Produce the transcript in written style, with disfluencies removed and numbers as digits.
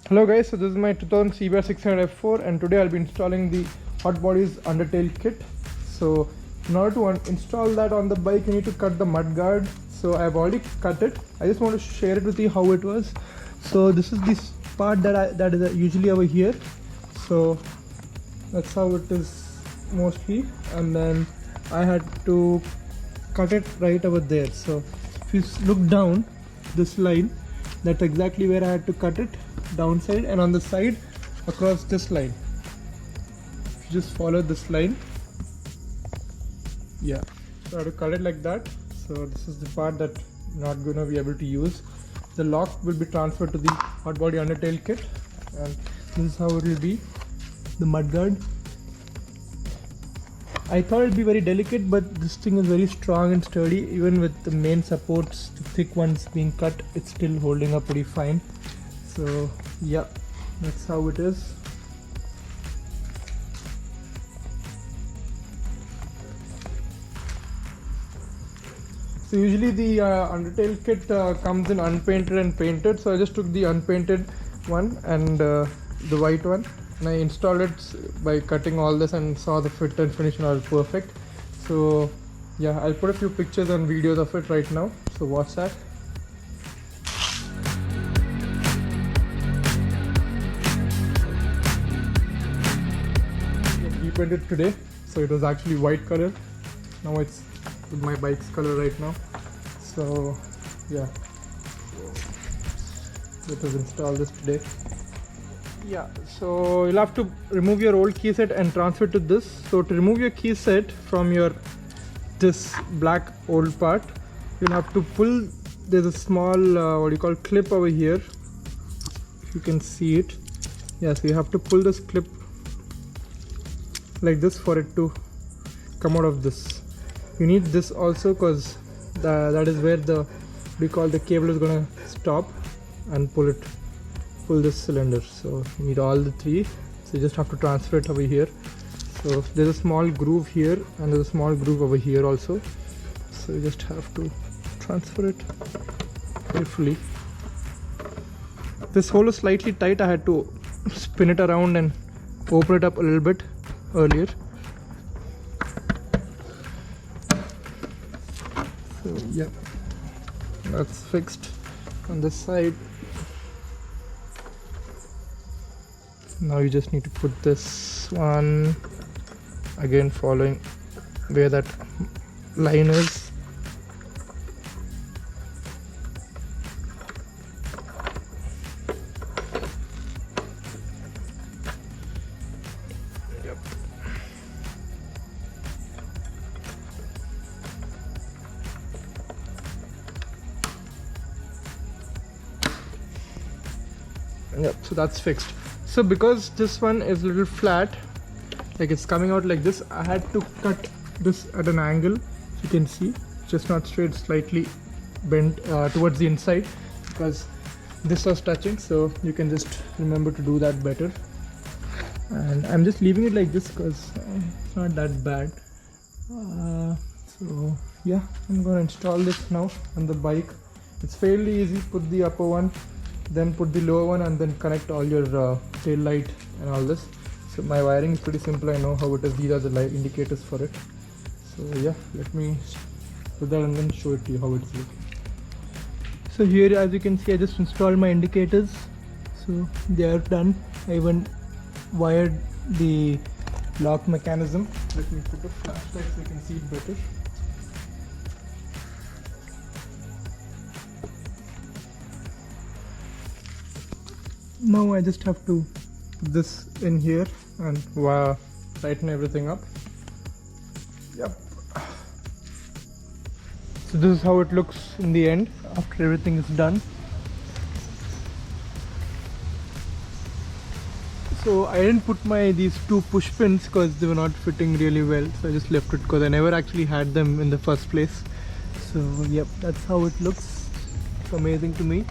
Hello guys, so this is my 2000 CBR F4 and today I'll be installing the Hotbodies Undertail kit. So in order to install that on the bike, you need to cut the mudguard. So I've already cut it. I just want to share it with you how it was. So this is this part that is usually over here. So that's how it is mostly, and then I had to cut it right over there. So if you look down this line, that's exactly where I had to cut it, downside, and on the side across this line. If you just follow this line, yeah, so I have to cut it like that. So this is the part that I'm not going to be able to use. The lock will be transferred to the Hotbody Undertail kit, and this is how it will be, the mudguard. I thought it'd be very delicate, but this thing is very strong and sturdy. Even with the main supports, the thick ones being cut, it's still holding up pretty fine. So yeah, that's how it is. So usually the Undertail kit comes in unpainted and painted, so I just took the unpainted one and the white one, and I installed it by cutting all this and saw the fit and finish and all perfect. So yeah, I'll put a few pictures and videos of it right now, so watch that. I repainted today, so it was actually white color. Now it's with my bike's color right now. So yeah, let us install this today. Yeah, so you'll have to remove your old key set and transfer to this. So to remove your key set from this black old part, you'll have to pull. There's a small clip over here, if you can see it. Yeah, so you have to pull this clip like this for it to come out of this. You need this also because that is where the cable is gonna stop and pull this cylinder. So you need all the three, so you just have to transfer it over here. So there's a small groove here and there's a small groove over here also, so you just have to transfer it carefully. This hole is slightly tight. I had to spin it around and open it up a little bit earlier. So yeah, that's fixed on this side. Now you just need to put this one again, following where that line is. Yep. Yep, so that's fixed. So because this one is a little flat, like it's coming out like this, I had to cut this at an angle. You can see it's just not straight, slightly bent towards the inside, because this was touching. So you can just remember to do that better. And I'm just leaving it like this because it's not that bad. So yeah, I'm gonna install this now on the bike. It's fairly easy. Put the upper one, then put the lower one, and then connect all your tail light and all this. So my wiring is pretty simple. I know how it is. These are the light indicators for it. So yeah, let me put that and then show it to you how it's looking. So here, as you can see, I just installed my indicators. So they are done. I even wired the lock mechanism. Let me put a flashlight so you can see it better. Now I just have to put this in here and tighten everything up. Yep. So this is how it looks in the end after everything is done. So I didn't put these two push pins because they were not fitting really well, so I just left it because I never actually had them in the first place. So yep, that's how it looks. It's amazing to me.